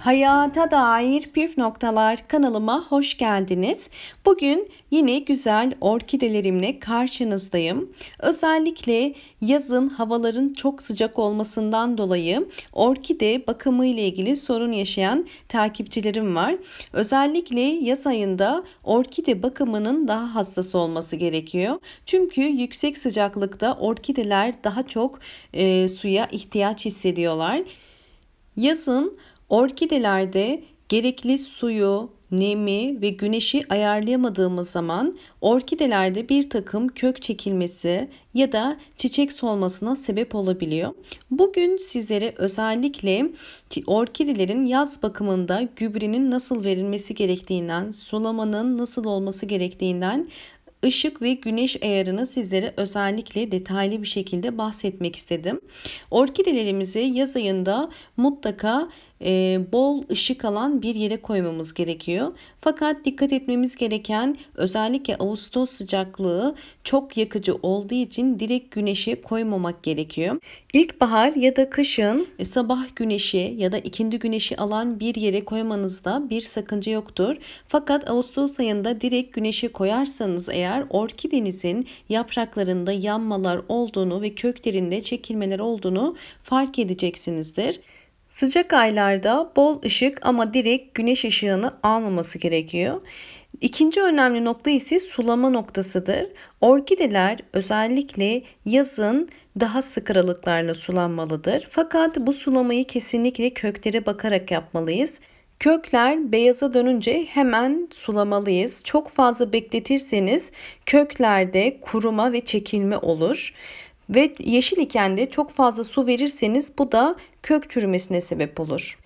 Hayata dair püf noktalar kanalıma hoş geldiniz. Bugün yine güzel orkidelerimle karşınızdayım. Özellikle yazın havaların çok sıcak olmasından dolayı orkide bakımı ile ilgili sorun yaşayan takipçilerim var. Özellikle yaz ayında orkide bakımının daha hassas olması gerekiyor. Çünkü yüksek sıcaklıkta orkideler daha çok suya ihtiyaç hissediyorlar. Yazın orkidelerde gerekli suyu, nemi ve güneşi ayarlayamadığımız zaman orkidelerde bir takım kök çekilmesi ya da çiçek solmasına sebep olabiliyor. Bugün sizlere özellikle orkidelerin yaz bakımında gübrenin nasıl verilmesi gerektiğinden, sulamanın nasıl olması gerektiğinden, ışık ve güneş ayarını sizlere özellikle detaylı bir şekilde bahsetmek istedim. Orkidelerimizi yaz ayında mutlaka bol ışık alan bir yere koymamız gerekiyor. Fakat dikkat etmemiz gereken özellikle Ağustos sıcaklığı çok yakıcı olduğu için direkt güneşe koymamak gerekiyor. İlkbahar ya da kışın sabah güneşi ya da ikindi güneşi alan bir yere koymanızda bir sakınca yoktur. Fakat Ağustos ayında direkt güneşe koyarsanız eğer orkidenizin yapraklarında yanmalar olduğunu ve köklerinde çekilmeler olduğunu fark edeceksinizdir. Sıcak aylarda bol ışık ama direkt güneş ışığını almaması gerekiyor. İkinci önemli nokta ise sulama noktasıdır. Orkideler özellikle yazın daha sık aralıklarla sulanmalıdır. Fakat bu sulamayı kesinlikle köklere bakarak yapmalıyız. Kökler beyaza dönünce hemen sulamalıyız. Çok fazla bekletirseniz köklerde kuruma ve çekilme olur. Ve yeşil iken de çok fazla su verirseniz bu da kök çürümesine sebep olur.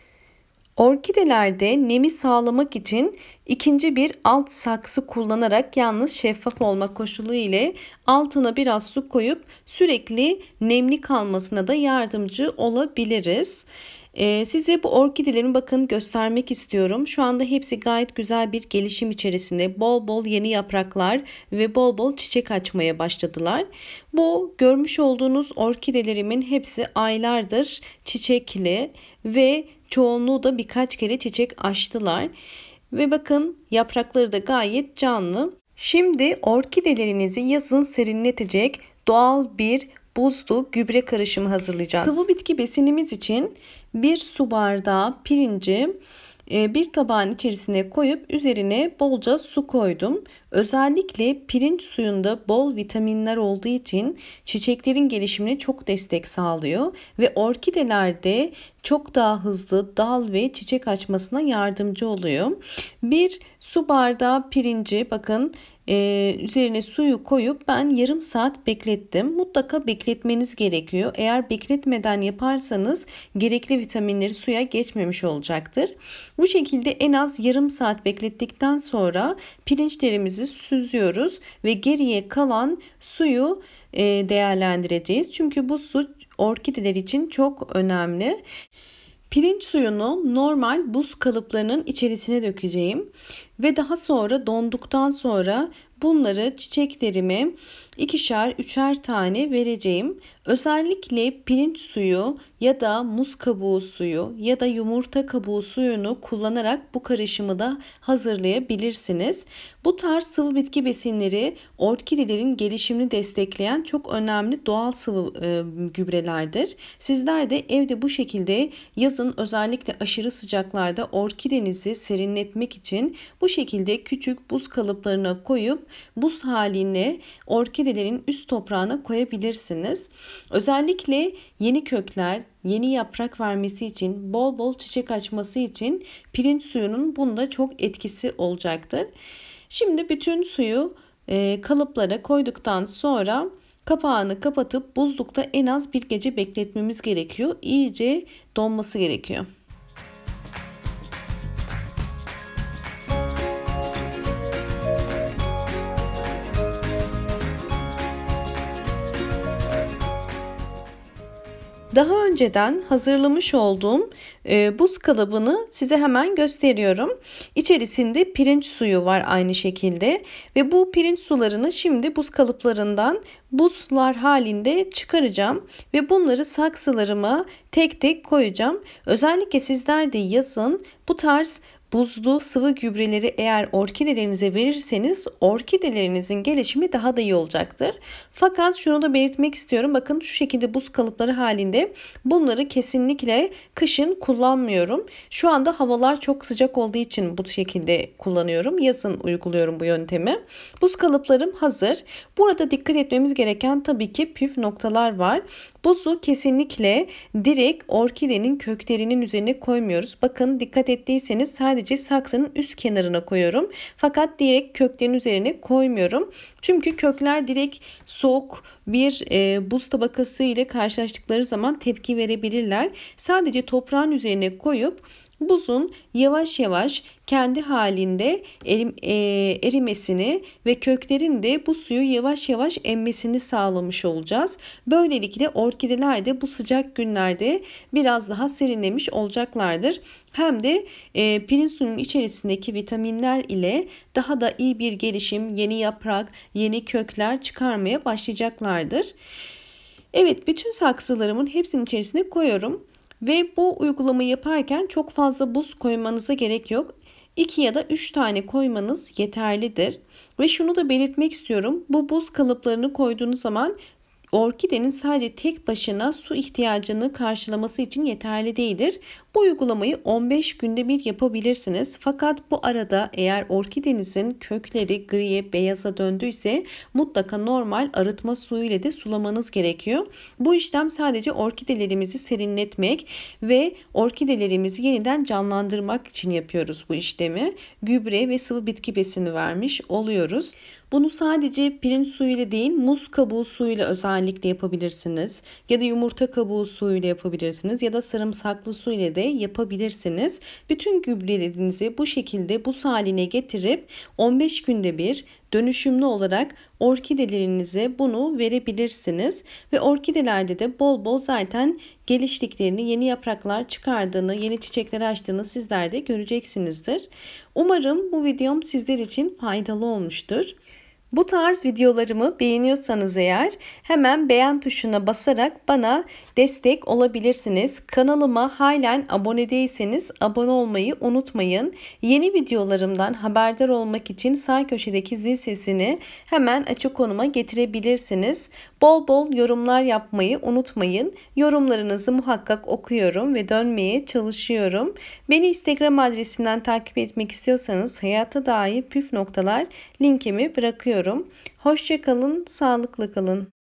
Orkidelerde nemi sağlamak için ikinci bir alt saksı kullanarak yalnız şeffaf olma koşulu ile altına biraz su koyup sürekli nemli kalmasına da yardımcı olabiliriz. Size bu orkidelerin bakın göstermek istiyorum. Şu anda hepsi gayet güzel bir gelişim içerisinde. Bol bol yeni yapraklar ve bol bol çiçek açmaya başladılar. Bu görmüş olduğunuz orkidelerimin hepsi aylardır çiçekli ve çoğunluğu da birkaç kere çiçek açtılar. Ve bakın yaprakları da gayet canlı. Şimdi orkidelerinizi yazın serinletecek doğal bir buzlu gübre karışımı hazırlayacağız. Sıvı bitki besinimiz için 1 su bardağı pirinci bir tabağın içerisine koyup üzerine bolca su koydum. Özellikle pirinç suyunda bol vitaminler olduğu için çiçeklerin gelişimine çok destek sağlıyor ve orkidelerde çok daha hızlı dal ve çiçek açmasına yardımcı oluyor. Bir su bardağı pirinci bakın üzerine suyu koyup ben yarım saat beklettim. Mutlaka bekletmeniz gerekiyor. Eğer bekletmeden yaparsanız gerekli vitaminleri suya geçmemiş olacaktır. Bu şekilde en az yarım saat beklettikten sonra pirinçlerimizi süzüyoruz ve geriye kalan suyu değerlendireceğiz. Çünkü bu su orkideler için çok önemli. Pirinç suyunu normal buz kalıplarının içerisine dökeceğim ve daha sonra donduktan sonra bunları çiçeklerime ikişer üçer tane vereceğim. Özellikle pirinç suyu ya da muz kabuğu suyu ya da yumurta kabuğu suyunu kullanarak bu karışımı da hazırlayabilirsiniz. Bu tarz sıvı bitki besinleri orkidelerin gelişimini destekleyen çok önemli doğal sıvı gübrelerdir. Sizler de evde bu şekilde yazın özellikle aşırı sıcaklarda orkidenizi serinletmek için bu şekilde küçük buz kalıplarına koyup buz haline orkidelerin üst toprağına koyabilirsiniz. Özellikle yeni kökler, yeni yaprak vermesi için, bol bol çiçek açması için pirinç suyunun bunda çok etkisi olacaktır. Şimdi bütün suyu kalıplara koyduktan sonra kapağını kapatıp buzlukta en az bir gece bekletmemiz gerekiyor. İyice donması gerekiyor. Daha önceden hazırlamış olduğum buz kalıbını size hemen gösteriyorum. İçerisinde pirinç suyu var aynı şekilde ve bu pirinç sularını şimdi buz kalıplarından buzlar halinde çıkaracağım ve bunları saksılarıma tek tek koyacağım. Özellikle sizler de yazın bu tarz buzlu sıvı gübreleri eğer orkidelerinize verirseniz orkidelerinizin gelişimi daha da iyi olacaktır. Fakat şunu da belirtmek istiyorum. Bakın şu şekilde buz kalıpları halinde bunları kesinlikle kışın kullanmıyorum. Şu anda havalar çok sıcak olduğu için bu şekilde kullanıyorum. Yazın uyguluyorum bu yöntemi. Buz kalıplarım hazır. Burada dikkat etmemiz gereken tabii ki püf noktalar var. Buzu kesinlikle direkt orkidenin köklerinin üzerine koymuyoruz. Bakın dikkat ettiyseniz sadece saksının üst kenarına koyuyorum. Fakat direkt köklerin üzerine koymuyorum. Çünkü kökler direkt soğuk bir buz tabakası ile karşılaştıkları zaman tepki verebilirler. Sadece toprağın üzerine koyup buzun yavaş yavaş kendi halinde erimesini ve köklerin de bu suyu yavaş yavaş emmesini sağlamış olacağız. Böylelikle orkideler de bu sıcak günlerde biraz daha serinlemiş olacaklardır. Hem de pirinç suyunun içerisindeki vitaminler ile daha da iyi bir gelişim, yeni yaprak, yeni kökler çıkarmaya başlayacaklardır. Evet, bütün saksılarımın hepsinin içerisine koyuyorum. Ve bu uygulamayı yaparken çok fazla buz koymanıza gerek yok. 2 ya da 3 tane koymanız yeterlidir. Ve şunu da belirtmek istiyorum. Bu buz kalıplarını koyduğunuz zaman orkidenin sadece tek başına su ihtiyacını karşılaması için yeterli değildir. Bu uygulamayı 15 günde bir yapabilirsiniz. Fakat bu arada eğer orkidenizin kökleri griye, beyaza döndüyse mutlaka normal arıtma suyu ile de sulamanız gerekiyor. Bu işlem sadece orkidelerimizi serinletmek ve orkidelerimizi yeniden canlandırmak için yapıyoruz bu işlemi. Gübre ve sıvı bitki besini vermiş oluyoruz. Bunu sadece pirinç suyuyla değil, muz kabuğu suyuyla özellikle yapabilirsiniz. Ya da yumurta kabuğu suyuyla yapabilirsiniz. Ya da sarımsaklı su ile de yapabilirsiniz. Bütün gübrelerinizi bu şekilde buz haline getirip 15 günde bir dönüşümlü olarak orkidelerinize bunu verebilirsiniz. Ve orkidelerde de bol bol zaten geliştiklerini, yeni yapraklar çıkardığını, yeni çiçekler açtığını sizler de göreceksinizdir. Umarım bu videom sizler için faydalı olmuştur. Bu tarz videolarımı beğeniyorsanız eğer hemen beğen tuşuna basarak bana destek olabilirsiniz. Kanalıma halen abone değilseniz abone olmayı unutmayın. Yeni videolarımdan haberdar olmak için sağ köşedeki zil sesini hemen açık konuma getirebilirsiniz. Bol bol yorumlar yapmayı unutmayın. Yorumlarınızı muhakkak okuyorum ve dönmeye çalışıyorum. Beni Instagram adresimden takip etmek istiyorsanız hayata dair püf noktalar linkimi bırakıyorum. Hoşça kalın, sağlıklı kalın.